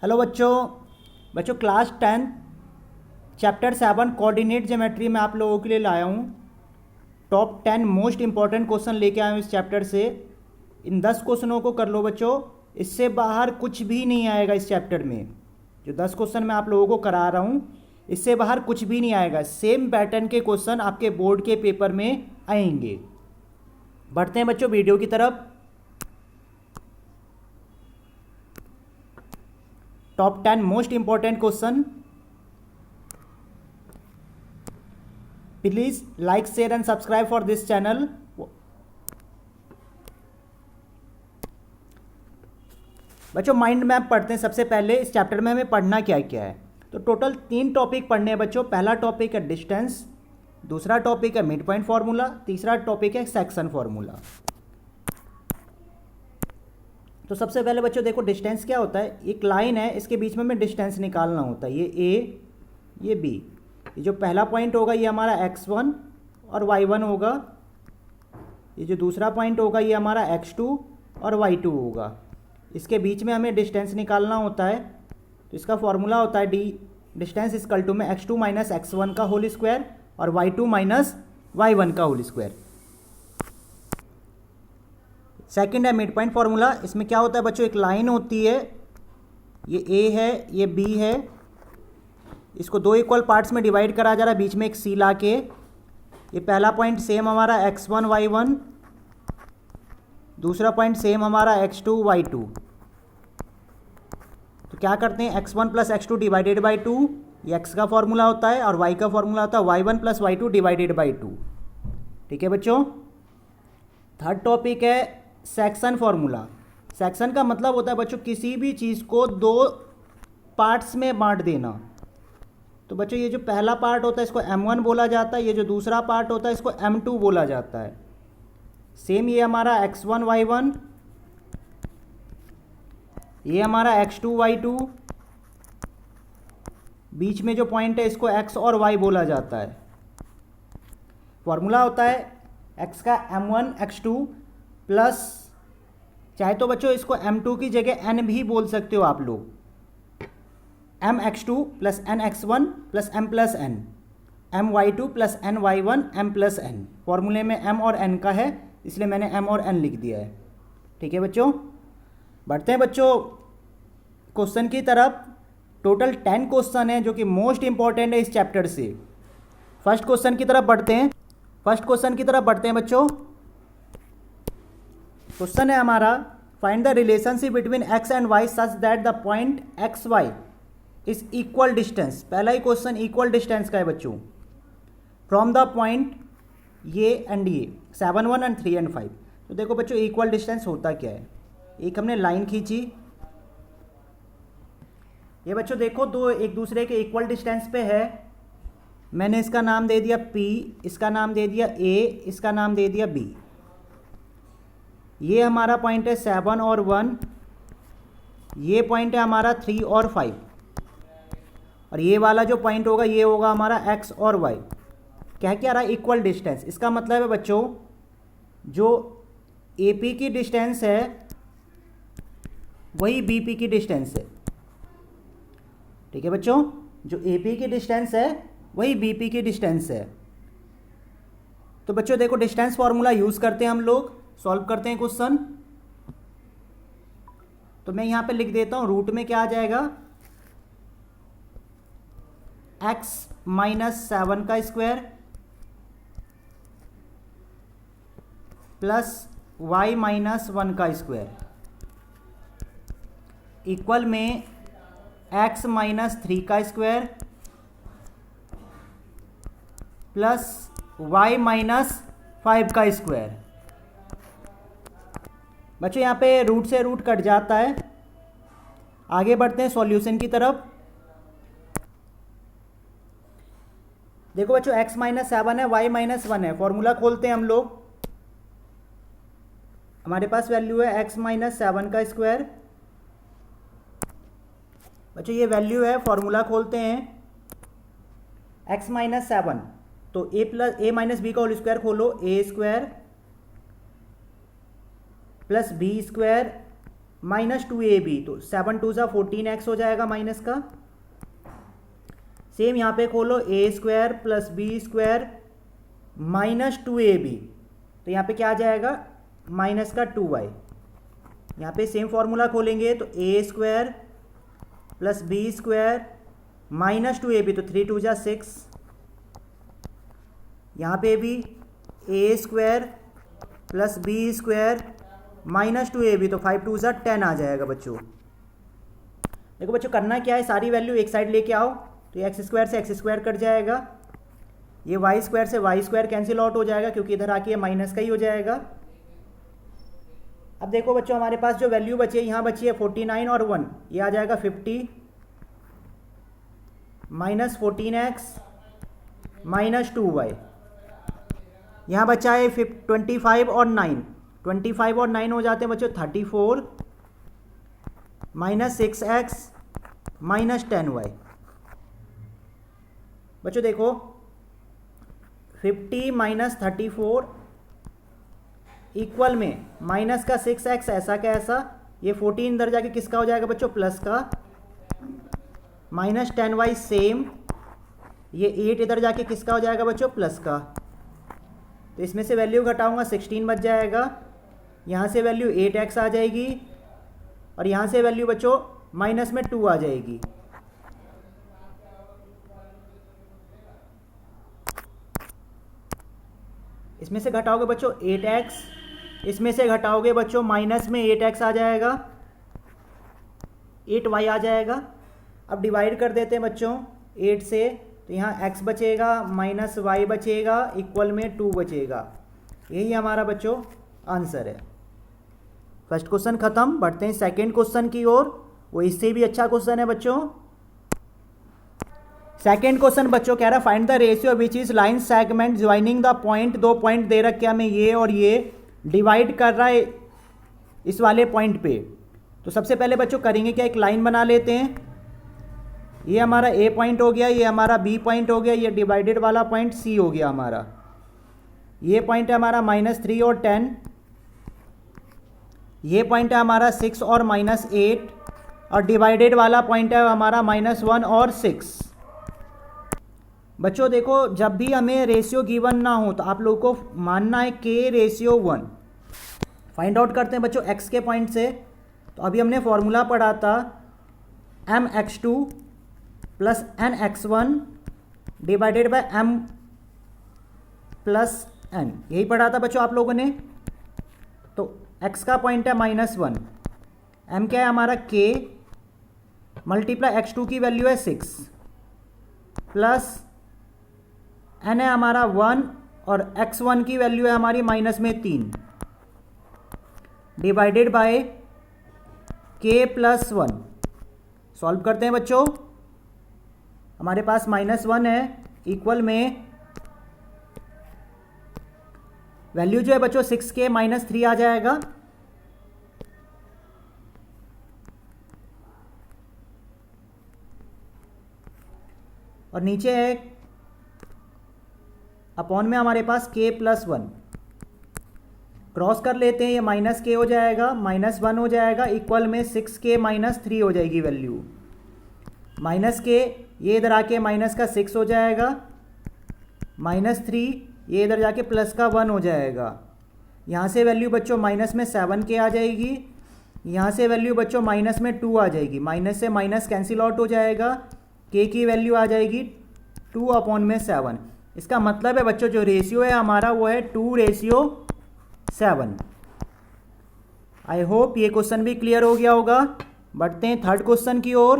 Hello बच्चों। बच्चों class 10 chapter 7 coordinate geometry में आप लोगों के लिए लाया हूँ। टॉप 10 मोस्ट इंपॉर्टेंट क्वेश्चन लेके आया हूँ इस चैप्टर से। इन 10 क्वेश्चनों को कर लो बच्चों, इससे बाहर कुछ भी नहीं आएगा इस चैप्टर में। जो 10 क्वेश्चन मैं आप लोगों को करा रहा हूँ, इससे बाहर कुछ भी नहीं आएगा। सेम पैटर्न के क्वेश्चन आपके बोर्ड के पेपर में आएंगे। बढ़ते हैं बच्चों वीडियो की तरफ। Top 10 most important question. Please like share and subscribe for this channel. बच्चों माइंड मैप पढ़ते हैं। सबसे पहले इस चैप्टर में हमें पढ़ना क्या क्या है। तो टोटल 3 टॉपिक पढ़ने हैं बच्चों। पहला टॉपिक है डिस्टेंस, दूसरा टॉपिक है मिड पॉइंट फार्मूला, तीसरा टॉपिक है सेक्शन फार्मूला। तो सबसे पहले बच्चों देखो डिस्टेंस क्या होता है। एक लाइन है, इसके बीच में हमें डिस्टेंस निकालना होता है। ये ए, ये बी। ये जो पहला पॉइंट होगा ये हमारा x1 और y1 होगा। ये जो दूसरा पॉइंट होगा ये हमारा x2 और y2 होगा। इसके बीच में हमें डिस्टेंस निकालना होता है। तो इसका फॉर्मूला होता है डी डिस्टेंस इक्वल टू में x2 माइनस x1 का होल स्क्वायर और y2 माइनस y1 का होल स्क्वायर। सेकंड है मिड पॉइंट फार्मूला। इसमें क्या होता है बच्चों, एक लाइन होती है, ये ए है, ये बी है। इसको 2 इक्वल पार्ट्स में डिवाइड करा जा रहा है, बीच में एक सी ला के। ये पहला पॉइंट सेम हमारा x1 y1, दूसरा पॉइंट सेम हमारा x2 y2। तो क्या करते हैं, x1 plus x2 divided by 2, ये x का फॉर्मूला होता है, और y का फॉर्मूला होता है y1 plus y2 divided by 2। ठीक है बच्चों। थर्ड टॉपिक है सेक्शन फार्मूला। सेक्शन का मतलब होता है बच्चों किसी भी चीज़ को 2 पार्ट्स में बांट देना। तो बच्चों ये जो पहला पार्ट होता है इसको m1 बोला जाता है, ये जो दूसरा पार्ट होता है इसको m2 बोला जाता है। सेम ये हमारा x1 y1, ये हमारा x2 y2, बीच में जो पॉइंट है इसको x और y बोला जाता है। फॉर्मूला होता है x का m1 x2 प्लस, चाहे तो बच्चों इसको m2 की जगह n भी बोल सकते हो आप लोग, m x2 plus n x1 plus m plus n, m y2 plus n y1 m plus n। फॉर्मूले में m और n का है इसलिए मैंने m और n लिख दिया है। ठीक है बच्चों। बढ़ते हैं बच्चों क्वेश्चन की तरफ। टोटल 10 क्वेश्चन है जो कि मोस्ट इंपॉर्टेंट है इस चैप्टर से। फर्स्ट क्वेश्चन की तरफ बढ़ते हैं। बच्चों क्वेश्चन है हमारा, find the relationship between x and y such that the point x y is equal distance. पहला ही क्वेश्चन इक्वल डिस्टेंस का है बच्चों, फ्रॉम द पॉइंट ये एंड ये 7 1 एंड 3 एंड 5। तो देखो बच्चों इक्वल डिस्टेंस होता क्या है। एक हमने लाइन खींची, ये बच्चों देखो दो एक दूसरे के इक्वल डिस्टेंस पे है। मैंने इसका नाम दे दिया P, इसका नाम दे दिया A, इसका नाम दे दिया B। ये हमारा पॉइंट है 7 और 1, ये पॉइंट है हमारा 3 और 5, और ये वाला जो पॉइंट होगा ये होगा हमारा x और y। क्या रहा, इक्वल डिस्टेंस। इसका मतलब है बच्चों जो AP की डिस्टेंस है वही BP की डिस्टेंस है। ठीक है बच्चों, जो AP की डिस्टेंस है वही BP की डिस्टेंस है। तो बच्चों देखो डिस्टेंस फॉर्मूला यूज़ करते हैं हम लोग, सॉल्व करते हैं क्वेश्चन। तो मैं यहां पे लिख देता हूं, रूट में क्या आ जाएगा, x माइनस 7 का स्क्वायर प्लस y माइनस 1 का स्क्वायर इक्वल में x माइनस 3 का स्क्वायर प्लस y माइनस 5 का स्क्वायर। बच्चों यहाँ पे रूट से रूट कट जाता है। आगे बढ़ते हैं सॉल्यूशन की तरफ। देखो बच्चों x माइनस 7 है, y माइनस 1 है। फॉर्मूला खोलते हैं हम लोग। हमारे पास वैल्यू है x माइनस 7 का स्क्वायर। बच्चों ये वैल्यू है, फॉर्मूला खोलते हैं। x माइनस 7 तो a माइनस बी का होल स्क्वायर खोलो, a square plus b square minus 2ab, तो 7 2 14x हो जाएगा माइनस का। सेम यहाँ पे खोलो a square plus b square minus 2ab, तो यहाँ पे क्या आ जाएगा माइनस का 2y। यहाँ पे सेम फॉर्मूला खोलेंगे तो a square plus b square minus 2ab, तो 3 2 6। यहाँ पे भी a square plus b square minus 2ab, तो 5 2 10 आ जाएगा बच्चों। देखो बच्चों करना क्या है, सारी वैल्यू एक साइड लेके आओ, तो एक्स स्क्वायर से एक्स स्क्वायर कट जाएगा, ये वाई स्क्वायर से वाई स्क्वायर कैंसिल आउट हो जाएगा क्योंकि इधर आके ये माइनस का ही हो जाएगा। अब देखो बच्चों हमारे पास जो वैल्यू बची है, यहाँ बची है 49 और 1, ये आ जाएगा 50 माइनस 14x माइनस 2y। यहाँ बचा है 25 और 9, 25 और 9 हो जाते हैं बच्चों 34 माइनस 6x माइनस 10y। बच्चों देखो 50 माइनस 34 इक्वल में माइनस का 6x ऐसा का ऐसा, ये 14 इधर जाके किसका हो जाएगा बच्चों प्लस का, माइनस 10y सेम, ये 8 इधर जाके किसका हो जाएगा बच्चों प्लस का। तो इसमें से वैल्यू घटाऊंगा 16 बच जाएगा, यहाँ से वैल्यू 8x आ जाएगी और यहाँ से वैल्यू बच्चों माइनस में 2 आ जाएगी। इसमें से घटाओगे बच्चों 8x, इसमें से घटाओगे बच्चों माइनस में 8x आ जाएगा, 8y आ जाएगा। अब डिवाइड कर देते हैं बच्चों 8 से, तो यहाँ x बचेगा माइनस y बचेगा इक्वल में 2 बचेगा। यही हमारा बच्चों आंसर है। फर्स्ट क्वेश्चन खत्म, बढ़ते हैं सेकंड क्वेश्चन की ओर, वो इससे भी अच्छा क्वेश्चन है बच्चों। सेकेंड क्वेश्चन बच्चों कह रहा है find the ratio which is line segment joining the point, दो पॉइंट दे रखे हमें ये और ये डिवाइड कर रहा है इस वाले पॉइंट पे। तो सबसे पहले बच्चों करेंगे क्या, एक लाइन बना लेते हैं, ये हमारा ए पॉइंट हो गया, ये हमारा बी पॉइंट हो गया, ये डिवाइडेड वाला पॉइंट सी हो गया हमारा, ये पॉइंट है हमारा -3 और 10, ये पॉइंट है हमारा 6 और -8 और डिवाइडेड वाला पॉइंट है हमारा -1 और 6। बच्चों देखो जब भी हमें रेशियो गिवन ना हो तो आप लोगों को मानना है k रेशियो 1। फाइंड आउट करते हैं बच्चों x के पॉइंट से। तो अभी हमने फॉर्मूला पढ़ा था mx2 plus nx1 divided by m plus n, यही पढ़ा था बच्चों आप लोगों ने। तो x का पॉइंट है -1, m क्या है हमारा k मल्टीप्लाई x2 की वैल्यू है 6 प्लस n है हमारा 1 और x1 की वैल्यू है हमारी -3 divided by k plus 1। Solve करते हैं बच्चों, हमारे पास -1 है इक्वल में वैल्यू जो है बच्चों 6k -3 आ जाएगा। और नीचे है अपॉन में हमारे पास k प्लस 1, क्रॉस कर लेते हैं, ये -k हो जाएगा -1 हो जाएगा इक्वल में 6k -3 हो जाएगी वैल्यू, -k ये इधर आके माइनस का 6 हो जाएगा, -3 ये इधर जाके प्लस का 1 हो जाएगा। यहाँ से वैल्यू बच्चों माइनस में 7k आ जाएगी, यहाँ से वैल्यू बच्चों माइनस में 2 आ जाएगी, माइनस से माइनस कैंसिल आउट हो जाएगा, k की वैल्यू आ जाएगी 2/7। इसका मतलब है बच्चों जो रेशियो है हमारा वो है 2:7। आई होप ये क्वेश्चन भी क्लियर हो गया होगा। बढ़ते हैं थर्ड क्वेश्चन की ओर।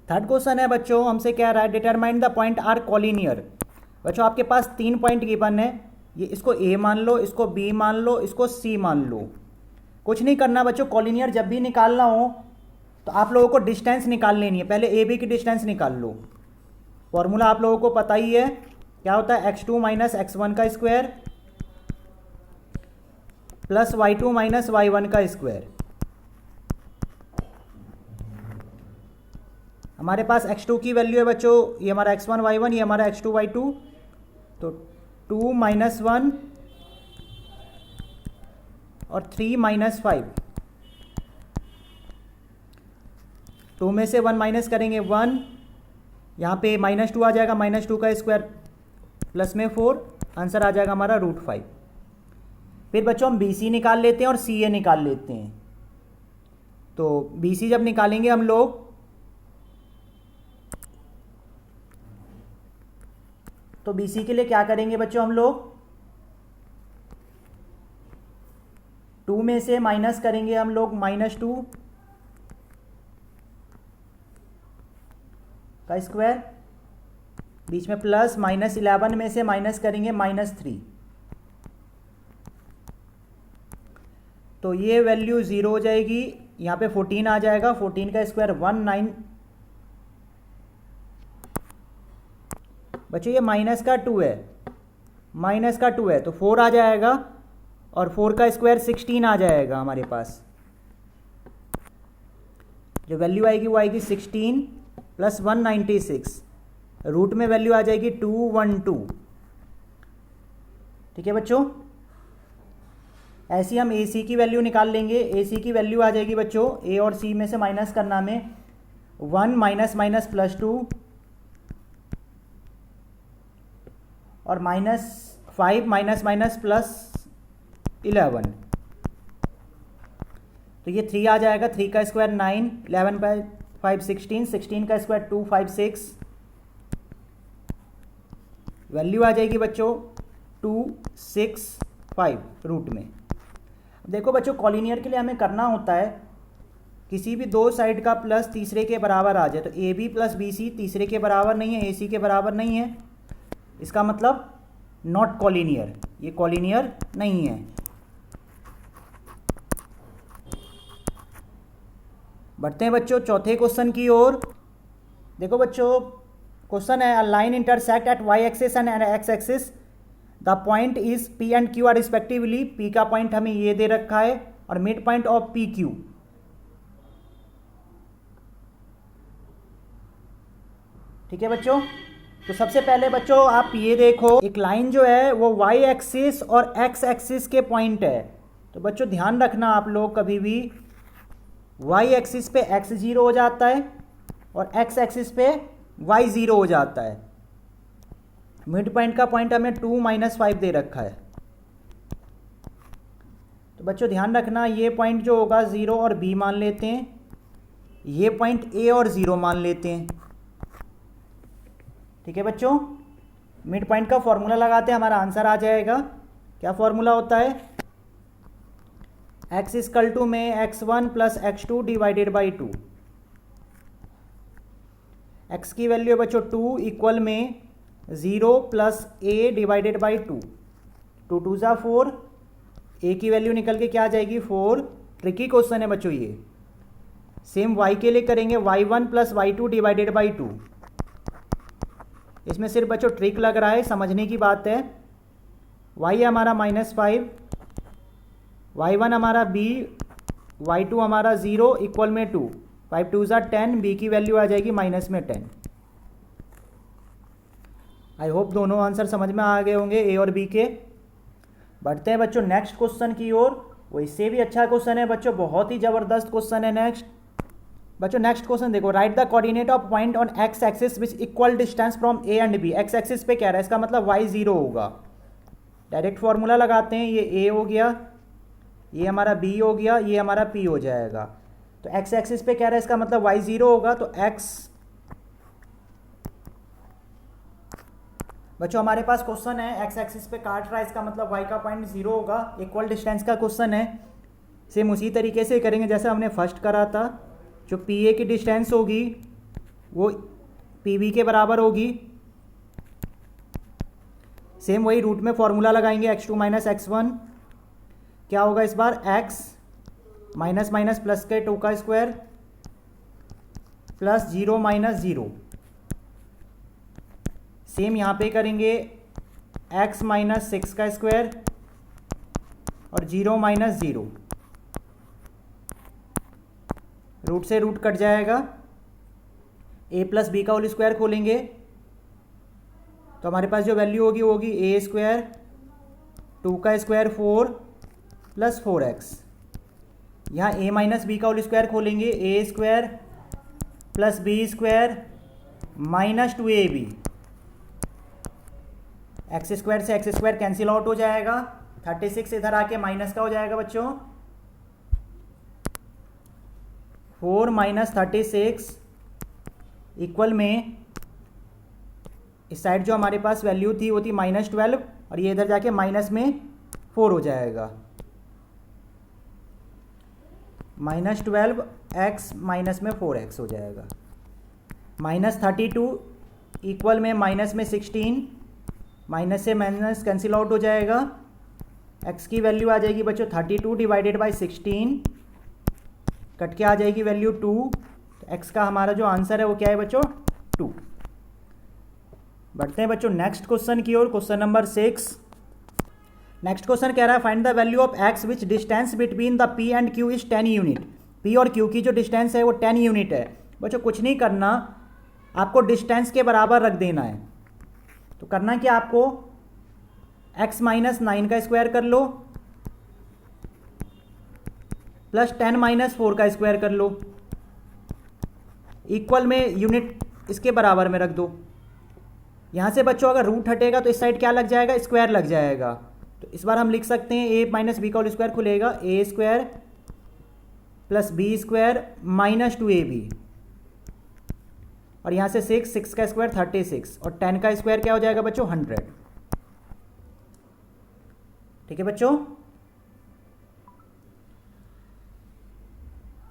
थर्ड क्वेश्चन है बच्चों हमसे कह रहा है determine the point are collinear. बच्चों आपके पास 3 पॉइंट गिवन है, ये इसको A मान लो, इसको B मान लो, इसको C मान लो। कुछ नहीं करना बच्चों, कॉलिनियर जब भी निकालना हो तो आप लोगों को डिस्टेंस निकाल लेनी है। पहले AB की डिस्टेंस निकाल लो, फॉर्मूला आप लोगों को पता ही है क्या होता है, x2 माइनस x1 का square plus y2 minus y1 का स्क्वायर। हमारे पास x2 की वैल्यू है बच्चों, ये हमारा x1 y1, ये हमारा x2 y2, तो 2 - 1 और 3 - 5 2 में से 1 माइनस करेंगे 1, यहाँ पे -2 आ जाएगा, -2 का स्क्वायर प्लस में 4, आंसर आ जाएगा हमारा √5। फिर बच्चों हम BC निकाल लेते हैं और CA निकाल लेते हैं। तो BC जब निकालेंगे हम लोग तो BC के लिए क्या करेंगे बच्चों, हम लोग 2 में से माइनस करेंगे हम लोग -2 का स्क्वायर, बीच में प्लस, -11 में से माइनस करेंगे -3, तो ये वैल्यू 0 हो जाएगी। यहाँ पे 14 आ जाएगा, 14 का स्क्वायर 19। बच्चों ये माइनस का 2 है, तो 4 आ जाएगा और 4 का स्क्वायर 16 आ जाएगा हमारे पास। जो वैल्यू आएगी वो आएगी 16 प्लस 196, रूट में वैल्यू आ जाएगी 212। ठीक है बच्चों, ऐसी हम AC की वैल्यू निकाल लेंगे। AC की वैल्यू आ जाएगी बच्चों, A और C में से माइनस करना में 1 माइनस +2 और -5 माइनस +11, तो ये 3 आ जाएगा, 3 का स्क्वायर 9, 11 बाई 5 16, 16 का स्क्वायर 256, वैल्यू आ जाएगी बच्चों 265 रूट में। देखो बच्चों, कॉलिनियर के लिए हमें करना होता है किसी भी दो साइड का प्लस तीसरे के बराबर आ जाए। तो AB प्लस BC तीसरे के बराबर नहीं है, AC के बराबर नहीं है, इसका मतलब नॉट कॉलिनियर, ये कॉलिनियर नहीं है। बढ़ते हैं बच्चों चौथे क्वेश्चन की ओर। देखो बच्चों, क्वेश्चन है, a line intersect at y axis and x axis, the point is P and Q are respectively. P का पॉइंट हमें ये दे रखा है और मिड पॉइंट ऑफ PQ। ठीक है बच्चों, तो सबसे पहले बच्चों आप ये देखो, एक लाइन जो है वो y एक्सिस और x एक्सिस के पॉइंट है। तो बच्चों ध्यान रखना आप लोग, कभी भी y एक्सिस पे x 0 हो जाता है और x एक्सिस पे y 0 हो जाता है। मिड पॉइंट का पॉइंट हमें 2 - 5 दे रखा है। तो बच्चों ध्यान रखना, ये पॉइंट जो होगा 0 और B मान लेते हैं, ये पॉइंट A और 0 मान लेते हैं। ठीक है बच्चों, मिड पॉइंट का फॉर्मूला लगाते हैं, हमारा आंसर आ जाएगा। क्या फॉर्मूला होता है, x इक्वल टू में x1 plus x2 divided by 2। x की वैल्यू है बच्चों 2 इक्वल में 0 प्लस a डिवाइडेड बाई 2, 2 2 जा 4, a की वैल्यू निकल के क्या आ जाएगी 4। ट्रिकी क्वेश्चन है बच्चों ये। सेम y के लिए करेंगे, y1 plus y2 divided by 2। इसमें सिर्फ बच्चों ट्रिक लग रहा है, समझने की बात है। y हमारा -5, y1 हमारा b, y2 हमारा 0 इक्वल में 2, 5 2 जा 10, b की वैल्यू आ जाएगी -10। आई होप दोनों आंसर समझ में आ गए होंगे ए और बी के। बढ़ते हैं बच्चों नेक्स्ट क्वेश्चन की ओर। वो इससे भी अच्छा क्वेश्चन है बच्चों, बहुत ही ज़बरदस्त क्वेश्चन है। नेक्स्ट बच्चों, नेक्स्ट क्वेश्चन देखो, right the coordinate of point on x axis which equal distance from A and B. X axis पे क्या रहा है, इसका मतलब y 0 होगा। डायरेक्ट फॉर्मूला लगाते हैं, ये a हो गया, ये हमारा b हो गया, ये हमारा p हो जाएगा। तो x एक्सिस पे क्या रहा है, इसका मतलब y 0 होगा। तो x बच्चों हमारे पास क्वेश्चन है x एक्सिस पे काट रहा है, इसका मतलब y का पॉइंट 0 होगा। इक्वल डिस्टेंस का क्वेश्चन है, सेम उसी तरीके से करेंगे जैसे हमने फर्स्ट करा था। जो PA की डिस्टेंस होगी वो PB के बराबर होगी। सेम वही रूट में फॉर्मूला लगाएंगे, x2 माइनस x1 क्या होगा इस बार, x माइनस माइनस प्लस के 2 का स्क्वायर प्लस 0 माइनस 0। सेम यहाँ पे करेंगे, x माइनस 6 का स्क्वायर और 0 माइनस 0, रूट से रूट कट जाएगा। a प्लस बी का होल स्क्वायर खोलेंगे तो हमारे पास जो वैल्यू होगी वो होगी a स्क्वायर 2 का स्क्वायर 4 प्लस 4x। यहाँ a माइनस बी का होल स्क्वायर खोलेंगे, a square plus b square minus 2ab। X square से एक्स स्क्वायर कैंसिल आउट हो जाएगा, 36 इधर आके माइनस का हो जाएगा बच्चों, 4 माइनस 36 इक्वल में इस साइड जो हमारे पास वैल्यू थी वो थी -12 और ये इधर जाके माइनस में 4 हो जाएगा। -12 x माइनस में 4x हो जाएगा। -32 इक्वल में माइनस में 16, माइनस से माइनस कैंसिल आउट हो जाएगा। x की वैल्यू आ जाएगी बच्चों 32 डिवाइडेड बाई 16, कट के आ जाएगी वैल्यू 2। तो x का हमारा जो आंसर है वो क्या है बच्चों 2। बढ़ते हैं बच्चों नेक्स्ट क्वेश्चन की ओर, क्वेश्चन नंबर 6। नेक्स्ट क्वेश्चन कह रहा है find the value of x which distance between the p and q is 10 unit. p और q की जो डिस्टेंस है वो 10 यूनिट है। बच्चों कुछ नहीं करना, आपको डिस्टेंस के बराबर रख देना है। तो करना क्या, आपको x माइनस 9 का स्क्वायर कर लो प्लस 10 माइनस 4 का स्क्वायर कर लो, इक्वल में यूनिट इसके बराबर में रख दो। यहाँ से बच्चों अगर रूट हटेगा तो इस साइड क्या लग जाएगा, स्क्वायर लग जाएगा। तो इस बार हम लिख सकते हैं a माइनस बी का होल स्क्वायर खुलेगा, a square plus b square minus 2ab, और यहाँ से 6 का स्क्वायर 36 और 10 का स्क्वायर क्या हो जाएगा बच्चों 100। ठीक है बच्चों।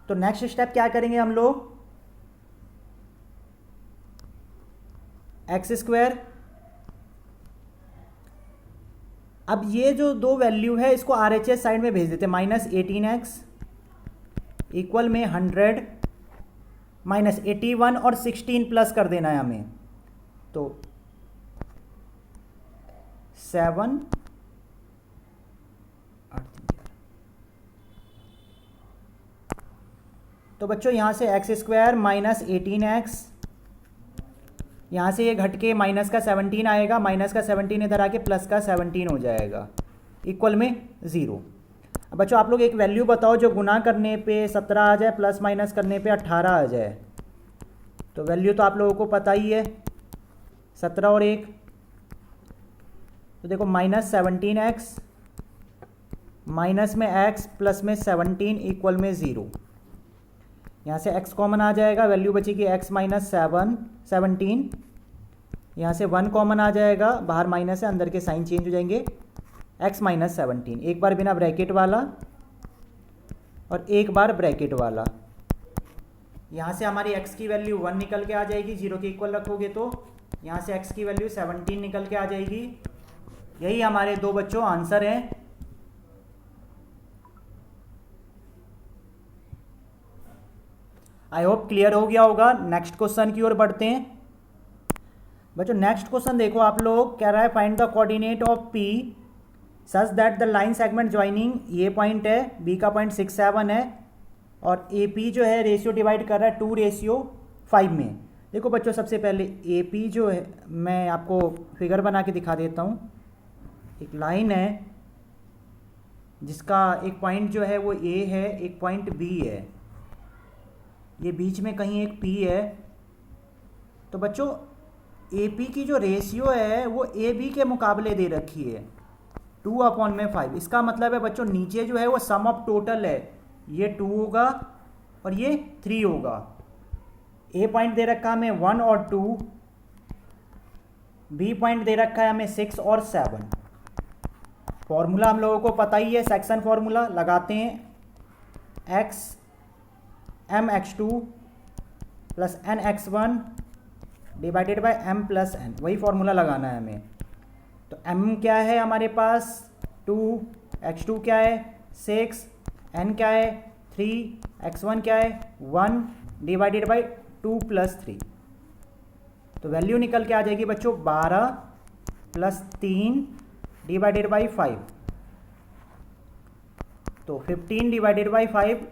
तो नेक्स्ट स्टेप क्या करेंगे हम लोग, एक्स स्क्वायर, अब ये जो दो वैल्यू है इसको RHS साइड में भेज देते हैं, -18x इक्वल में 100 -81 और 16 प्लस कर देना है हमें। तो 7 तो बच्चों यहाँ से एक्स स्क्वायर माइनस 18x, यहाँ से ये घट के माइनस का 17 आएगा, माइनस का 17 इधर आके प्लस का 17 हो जाएगा, इक्वल में 0। अब बच्चों आप लोग एक वैल्यू बताओ जो गुना करने पे 17 आ जाए, प्लस माइनस करने पे 18 आ जाए। तो वैल्यू तो आप लोगों को पता ही है, 17 और 1, तो देखो -17x माइनस में x प्लस में 17 इक्वल में 0। यहाँ से x कॉमन आ जाएगा, वैल्यू बचेगी x माइनस 17, यहाँ से 1 कॉमन आ जाएगा, बाहर माइनस है अंदर के साइन चेंज हो जाएंगे, x माइनस 17, एक बार बिना ब्रैकेट वाला और एक बार ब्रैकेट वाला। यहाँ से हमारी x की वैल्यू 1 निकल के आ जाएगी, 0 के इक्वल रखोगे तो यहाँ से x की वैल्यू 17 निकल के आ जाएगी। यही हमारे दो बच्चों आंसर हैं। आई होप क्लियर हो गया होगा। नेक्स्ट क्वेश्चन की ओर बढ़ते हैं बच्चों। नेक्स्ट क्वेश्चन देखो आप लोग, कह रहा है find the coordinate of P such that the line segment joining, ये पॉइंट है, B का पॉइंट 6, 7 है और AP जो है रेशियो डिवाइड कर रहा है 2:5 में। देखो बच्चों सबसे पहले AP जो है मैं आपको फिगर बना के दिखा देता हूँ। एक लाइन है जिसका एक पॉइंट जो है वो A है, एक पॉइंट B है, ये बीच में कहीं एक P है। तो बच्चों AP की जो रेशियो है वो AB के मुकाबले दे रखी है 2/5। इसका मतलब है बच्चों नीचे जो है वो सम ऑफ टोटल है, ये 2 होगा और ये 3 होगा। A पॉइंट दे रखा है हमें 1 और 2, B पॉइंट दे रखा है हमें 6 और 7। फॉर्मूला हम लोगों को पता ही है, सेक्शन फॉर्मूला लगाते हैं, x mx2 plus nx1 divided by m plus n, वही फॉर्मूला लगाना है हमें। तो m क्या है हमारे पास 2, x2 क्या है 6, n क्या है 3, x1 क्या है 1 डिवाइडेड बाय 2 प्लस 3। तो वैल्यू निकल के आ जाएगी बच्चों 12 प्लस 3 डिवाइडेड बाई 5। तो 15 डिवाइडेड बाई 5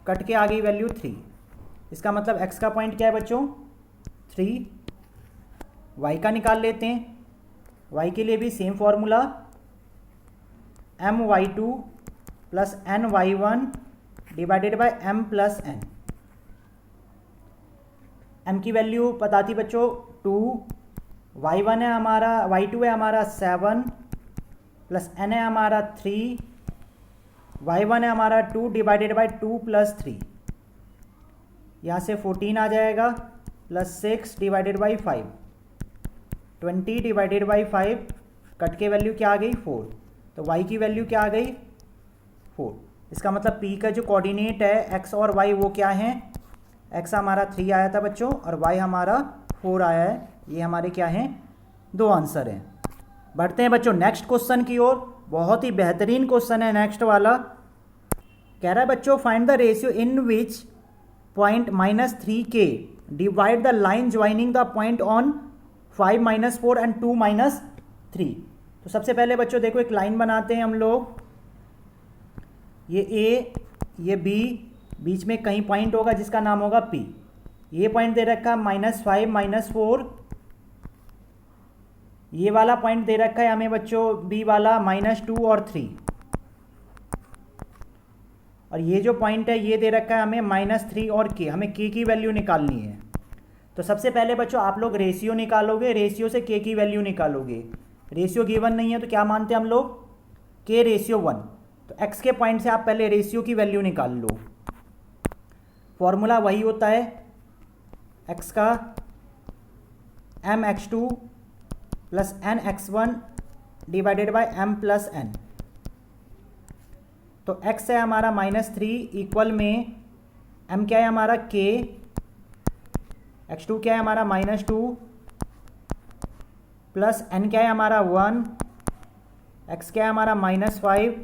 कट के आ गई वैल्यू 3। इसका मतलब x का पॉइंट क्या है बच्चों 3। y का निकाल लेते हैं, y के लिए भी same formula, my2 plus ny1 divided by m plus n। m की वैल्यू पता थी बच्चों 2, y1 है हमारा, y2 है हमारा 7 प्लस n है हमारा 3, y1 है हमारा 2 डिवाइडेड बाई 2 प्लस 3, यहाँ से 14 आ जाएगा plus 6 divided by 5, 20 divided by 5, cut के वैल्यू क्या आ गई 4, तो y की वैल्यू क्या आ गई 4। इसका मतलब p का जो कोऑर्डिनेट है x और y वो क्या है, x हमारा 3 आया था बच्चों और y हमारा 4 आया है। ये हमारे क्या हैं, 2 आंसर हैं। बढ़ते हैं बच्चों नेक्स्ट क्वेश्चन की ओर। बहुत ही बेहतरीन क्वेश्चन है नेक्स्ट वाला। कह रहा है बच्चों find the ratio in which point -3k divide the line joining the point on 5 - 4 and 2 - 3। तो सबसे पहले बच्चों देखो एक लाइन बनाते हैं हम लोग, ये A ये B, बीच में कहीं पॉइंट होगा जिसका नाम होगा P। ये पॉइंट दे रखा है -5 - 4, ये वाला पॉइंट दे रखा है हमें बच्चों B वाला -2 और 3, और ये जो पॉइंट है ये दे रखा है हमें -3 और K। हमें K की वैल्यू निकालनी है। तो सबसे पहले बच्चों आप लोग रेशियो निकालोगे, रेशियो से K की वैल्यू निकालोगे। रेशियो गिवन नहीं है तो क्या मानते हैं हम लोग, K/1। तो x के पॉइंट से आप पहले रेशियो की वैल्यू निकाल लो। फॉर्मूला वही होता है x का mx2 plus nx1 divided by m plus n। तो x है हमारा -3 इक्वल में m क्या है हमारा k, x2 क्या है हमारा -2 प्लस n क्या है हमारा 1, x क्या है हमारा -5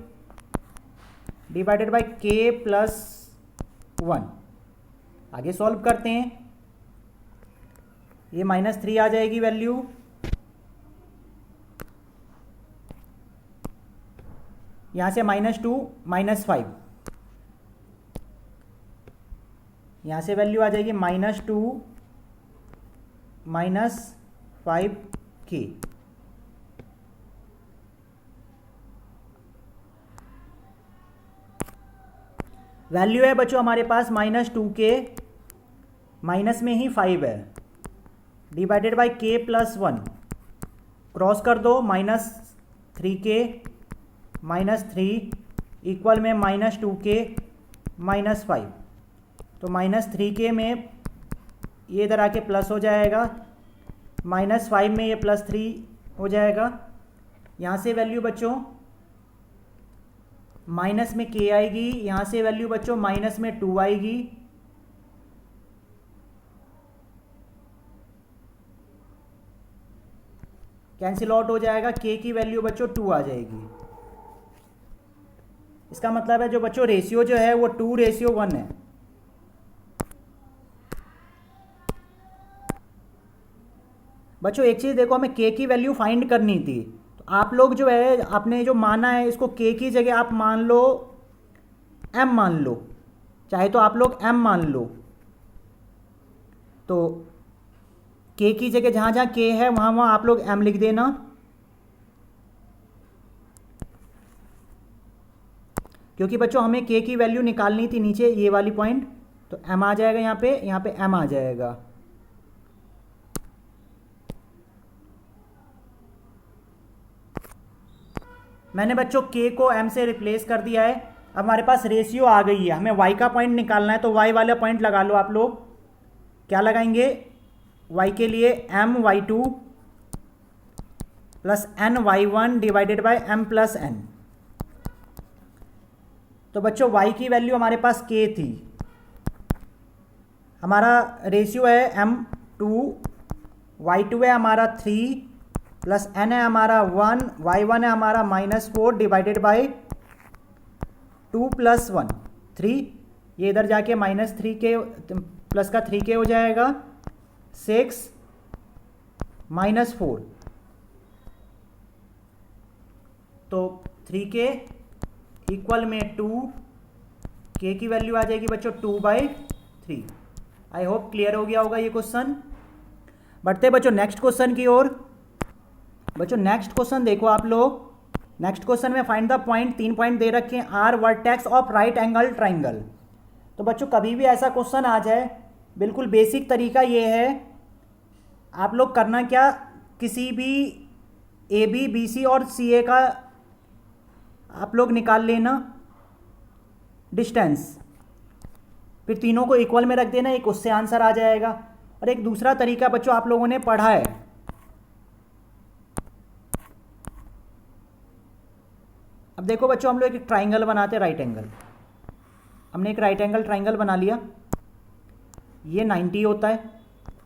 डिवाइडेड बाय k प्लस 1। आगे सॉल्व करते हैं, ये -3 आ जाएगी वैल्यू, यहाँ से -2 -5, यहाँ से वैल्यू आ जाएगी -2 -5k। वैल्यू है बच्चों हमारे पास -2k, माइनस में ही 5 है, divided by k plus 1, cross कर दो -3k -3 इक्वल में -2k -5। तो -3k में ये इधर आके प्लस हो जाएगा, -5 में ये +3 हो जाएगा। यहाँ से वैल्यू बच्चों माइनस में k आएगी, यहाँ से वैल्यू बच्चों माइनस में 2 आएगी, कैंसिल आउट हो जाएगा, k की वैल्यू बच्चों 2 आ जाएगी। इसका मतलब है जो बच्चों रेशियो जो है वो 2:1 है। बच्चों एक चीज़ देखो, हमें k की वैल्यू फाइंड करनी थी, तो आप लोग जो है आपने जो माना है इसको k की जगह आप मान लो m मान लो, चाहे तो आप लोग m मान लो। तो k की जगह जहाँ जहाँ k है वहाँ वहाँ आप लोग m लिख देना। क्योंकि बच्चों हमें k की वैल्यू निकालनी थी नीचे ये वाली पॉइंट, तो m आ जाएगा यहाँ पे m आ जाएगा। मैंने बच्चों k को m से रिप्लेस कर दिया है। अब हमारे पास रेशियो आ गई है, हमें y का पॉइंट निकालना है, तो y वाला पॉइंट लगा लो आप लोग। क्या लगाएंगे, y के लिए my2 plus ny1 divided by m plus n। तो बच्चों y की वैल्यू हमारे पास k थी, हमारा रेशियो है m2, y2 है हमारा 3 प्लस n है हमारा 1, y1 है हमारा -4 डिवाइडेड बाय 2 प्लस 1 3, ये इधर जाके -3k प्लस का 3k हो जाएगा, 6 -4, तो 3k इक्वल में 2, k की वैल्यू आ जाएगी बच्चों 2/3। आई होप क्लियर हो गया होगा ये क्वेश्चन। बढ़ते बच्चों नेक्स्ट क्वेश्चन की ओर। बच्चों नेक्स्ट क्वेश्चन देखो आप लोग। नेक्स्ट क्वेश्चन में फाइंड द पॉइंट, 3 पॉइंट दे रखे हैं, are vertex of right angle triangle. तो बच्चों कभी भी ऐसा क्वेश्चन आ जाए बिल्कुल बेसिक तरीका ये है, आप लोग करना क्या, किसी भी ए बी बी सी और सी ए का आप लोग निकाल लेना डिस्टेंस, फिर तीनों को इक्वल में रख देना, एक उससे आंसर आ जाएगा। और एक दूसरा तरीका बच्चों आप लोगों ने पढ़ा है, अब देखो बच्चों हम लोग एक ट्राइंगल बनाते हैं, राइट एंगल। हमने एक राइट एंगल ट्राइंगल बना लिया, ये 90 होता है,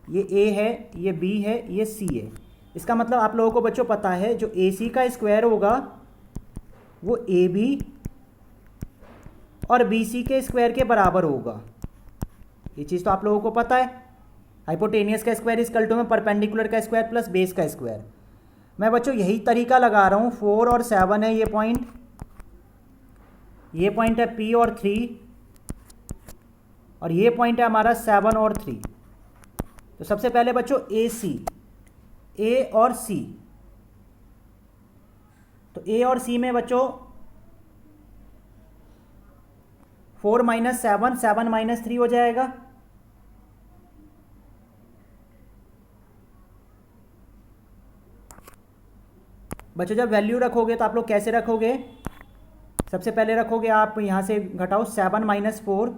ये ए है, ये बी है, ये सी है। इसका मतलब आप लोगों को बच्चों पता है जो ए सी का स्क्वायर होगा वो ए बी और बी सी के स्क्वायर के बराबर होगा, ये चीज़ तो आप लोगों को पता है। हाइपोटेनियस का स्क्वायर इज इक्वल टू में परपेंडिकुलर का स्क्वायर प्लस बेस का स्क्वायर। मैं बच्चों यही तरीका लगा रहा हूँ, 4 और 7 है ये पॉइंट है P और 3, और ये पॉइंट है हमारा 7 और 3। तो सबसे पहले बच्चों ए सी, ए और सी, तो ए और सी में बच्चों 4 माइनस 7, 7 माइनस 3 हो जाएगा। बच्चों जब वैल्यू रखोगे तो आप लोग कैसे रखोगे, सबसे पहले रखोगे आप यहां से घटाओ 7 माइनस 4,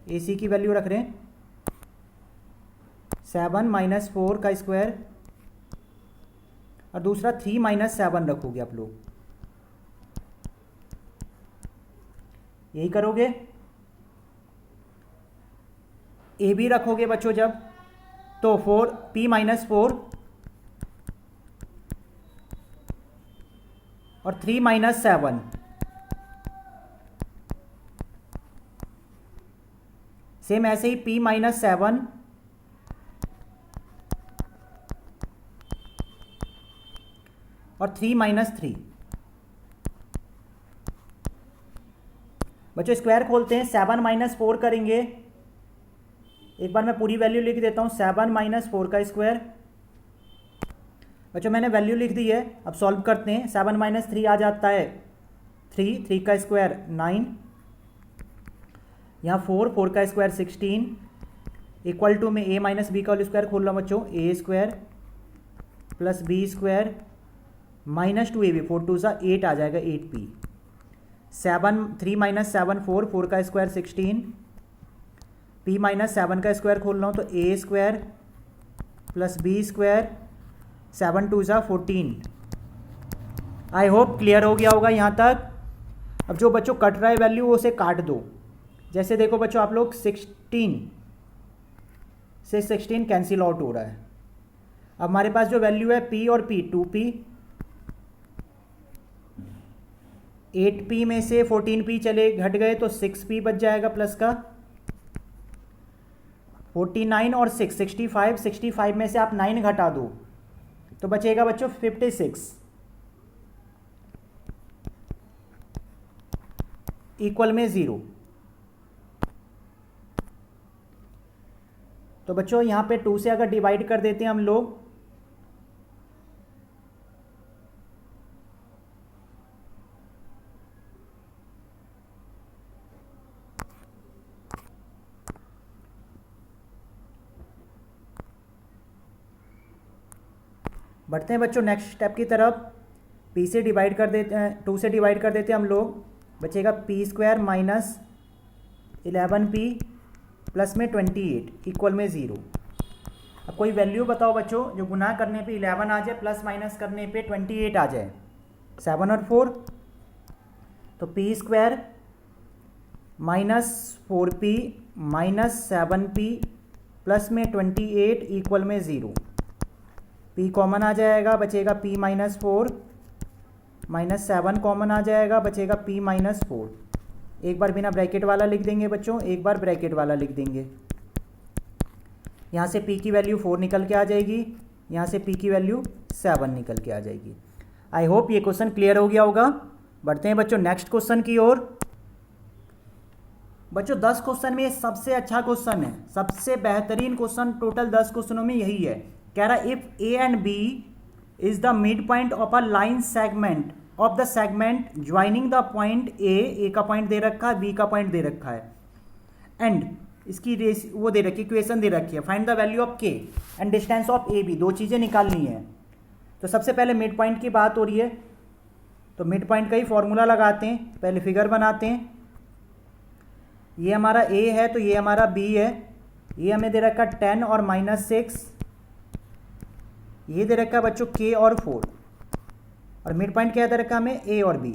ए सी की वैल्यू रख रहे हैं 7 माइनस 4 का स्क्वायर, और दूसरा 3 माइनस 7 रखोगे आप लोग, यही करोगे। ए बी रखोगे बच्चों जब, तो 4 P माइनस 4 और 3 माइनस 7, सेम ऐसे ही P माइनस 7 और 3 माइनस 3। बच्चों स्क्वायर खोलते हैं, 7 माइनस 4 करेंगे, एक बार मैं पूरी वैल्यू लिख देता हूँ, 7 माइनस 4 का स्क्वायर। बच्चों मैंने वैल्यू लिख दी है, अब सॉल्व करते हैं। 7 माइनस 3 आ जाता है 3 का स्क्वायर 9, यहाँ 4 का स्क्वायर 16, इक्वल टू में a माइनस बी का होल स्क्वायर खोल रहा हूँ बच्चों, a square plus b square minus 2ab, 4 2 सा 8 आ जाएगा 8p। 3 माइनस 7 4 का स्क्वायर 16, p माइनस 7 का स्क्वायर खोल रहा हूँ तो a square plus b square 7 2 सा 14। आई होप क्लियर हो गया होगा यहाँ तक। अब जो बच्चों कट रहा है वैल्यू वो उसे काट दो, जैसे देखो बच्चों आप लोग 16 से 16 कैंसिल आउट हो रहा है। अब हमारे पास जो वैल्यू है p और p, 2p, 8p में से 14p चले घट गए तो 6p बच जाएगा प्लस का, 49 और 6 65 में से आप 9 घटा दो तो बचेगा बच्चों 56 इक्वल में 0। तो बच्चों यहाँ पे 2 से अगर डिवाइड कर देते हैं हम लोग, बढ़ते हैं बच्चों नेक्स्ट स्टेप की तरफ। p से डिवाइड कर देते हैं, 2 से डिवाइड कर देते हैं हम लोग, बचेगा p square minus 11p plus में 28 इक्वल में 0। अब कोई वैल्यू बताओ बच्चों जो गुना करने पे 11 आ जाए, प्लस माइनस करने पे 28 आ जाए, 7 और 4, तो p square minus 4p minus 7p plus में 28 इक्वल में 0। p कॉमन आ जाएगा, बचेगा p माइनस 4 माइनस 7 कॉमन आ जाएगा, बचेगा p माइनस 4। एक बार बिना ब्रैकेट वाला लिख देंगे बच्चों, एक बार ब्रैकेट वाला लिख देंगे। यहाँ से p की वैल्यू 4 निकल के आ जाएगी, यहाँ से p की वैल्यू 7 निकल के आ जाएगी। आई होप ये क्वेश्चन क्लियर हो गया होगा। बढ़ते हैं बच्चों नेक्स्ट क्वेश्चन की ओर। बच्चों 10 क्वेश्चन में सबसे अच्छा क्वेश्चन है, सबसे बेहतरीन क्वेश्चन टोटल 10 क्वेश्चनों में यही है। कह रहा है if a and b is the mid point of a line segment of the segment joining the point a का पॉइंट दे रखा है, b का पॉइंट दे रखा है, एंड इसकी वो दे रखी है, इक्वेशन दे रखी है, find the value of K and distance of A B, दो चीज़ें निकालनी है। तो सबसे पहले मिड पॉइंट की बात हो रही है, तो मिड पॉइंट का ही फॉर्मूला लगाते हैं, पहले फिगर बनाते हैं। ये हमारा ए है तो ये हमारा बी है, ये हमें दे रखा 10 और -6, ये दे रखा है बच्चों के और 4, और मिड पॉइंट क्या दे रखा हमें ए और बी।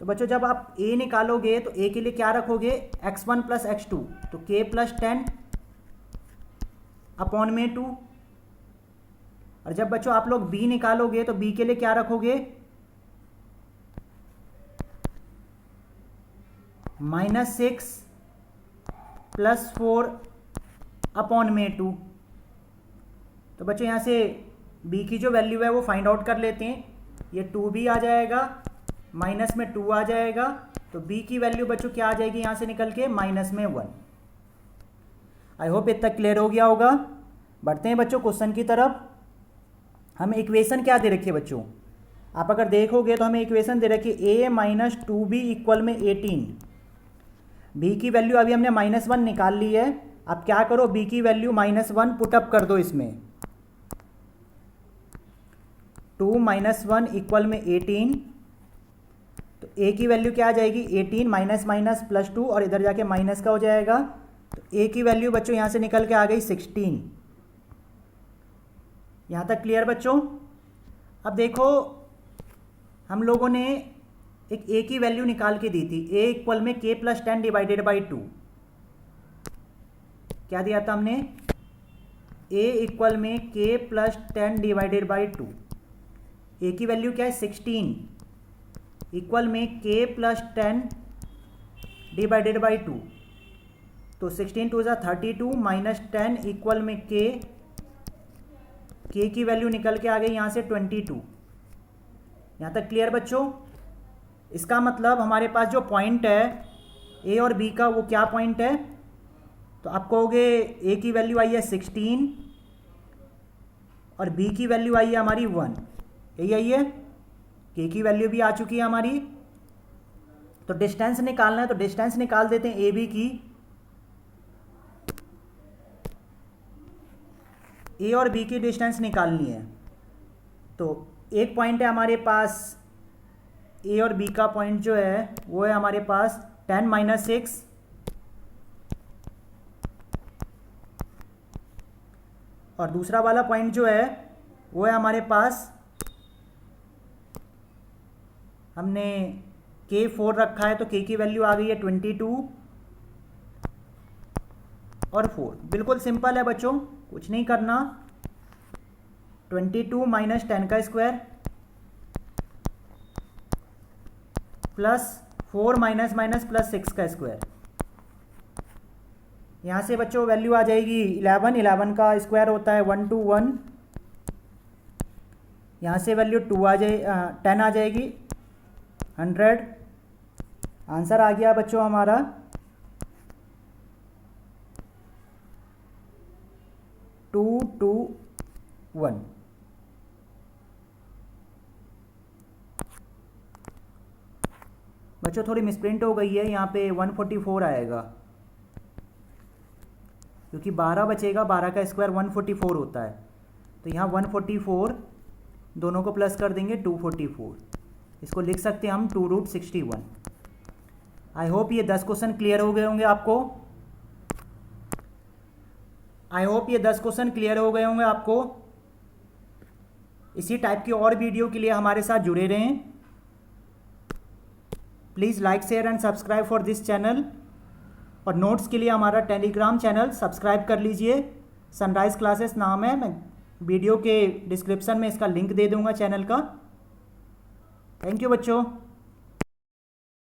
तो बच्चों जब आप ए निकालोगे तो ए के लिए क्या रखोगे, x1 + x2, तो k + 10 अपॉन में 2। और जब बच्चों आप लोग b निकालोगे तो b के लिए क्या रखोगे, -6 + 4 अपॉन में 2। तो बच्चों यहाँ से b की जो वैल्यू है वो फाइंड आउट कर लेते हैं। ये 2b आ जाएगा, माइनस में 2 आ जाएगा, तो b की वैल्यू बच्चों क्या आ जाएगी यहाँ से निकल के, -1। आई होप इतना क्लियर हो गया होगा। बढ़ते हैं बच्चों क्वेश्चन की तरफ। हमें इक्वेशन क्या दे रखी है बच्चों, आप अगर देखोगे तो हमें इक्वेशन दे रखी है a - 2b = 18। b की वैल्यू अभी हमने -1 निकाल ली है। अब क्या करो, b की वैल्यू -1 पुटअप कर दो इसमें। 2 - 1 = 18, तो a की वैल्यू क्या आ जाएगी, 18 - +2 और इधर जाके माइनस का हो जाएगा, तो a की वैल्यू बच्चों यहाँ से निकल के आ गई 16। यहाँ तक क्लियर बच्चों। अब देखो हम लोगों ने एक a की वैल्यू निकाल के दी थी, a = k + 10 / 2। क्या दिया था हमने, a = k + 10 / 2। a की वैल्यू क्या है, 16 = k + 10 / 2। तो 16 2 = 32 - 10 = k की वैल्यू निकल के आ गई यहाँ से 22। यहाँ तक क्लियर बच्चों। इसका मतलब हमारे पास जो पॉइंट है a और b का, वो क्या पॉइंट है, तो आप कहोगे a की वैल्यू आई है 16 और b की वैल्यू आई है हमारी 1, यही आई है, k की वैल्यू भी आ चुकी है हमारी। तो डिस्टेंस निकालना है, तो डिस्टेंस निकाल देते हैं a b की। a और b की डिस्टेंस निकालनी है, तो एक पॉइंट है हमारे पास a और b का पॉइंट जो है वो है हमारे पास 10 - 6, और दूसरा वाला पॉइंट जो है वो है हमारे पास, हमने k 4 रखा है तो k की वैल्यू आ गई है 22 और 4। बिल्कुल सिंपल है बच्चों, कुछ नहीं करना। 22 - 10 का स्क्वायर प्लस 4 - +6 का स्क्वायर। यहाँ से बच्चों वैल्यू आ जाएगी 11, 11 का स्क्वायर होता है 121। यहाँ से वैल्यू 10 आ जाएगी 100। आंसर आ गया बच्चों हमारा 221। बच्चों थोड़ी मिसप्रिंट हो गई है, यहाँ पे 144 आएगा, क्योंकि 12 बचेगा, 12 का स्क्वायर 144 होता है, तो यहाँ 144 दोनों को प्लस कर देंगे 244। इसको लिख सकते हैं हम 2√61। आई होप ये 10 क्वेश्चन क्लियर हो गए होंगे आपको। आई होप ये 10 क्वेश्चन क्लियर हो गए होंगे आपको। इसी टाइप की और वीडियो के लिए हमारे साथ जुड़े रहें। Please like share and subscribe for this channel, और नोट्स के लिए हमारा टेलीग्राम चैनल सब्सक्राइब कर लीजिए। सनराइज क्लासेस नाम है, मैं वीडियो के डिस्क्रिप्शन में इसका लिंक दे दूंगा चैनल का। थैंक यू बच्चों।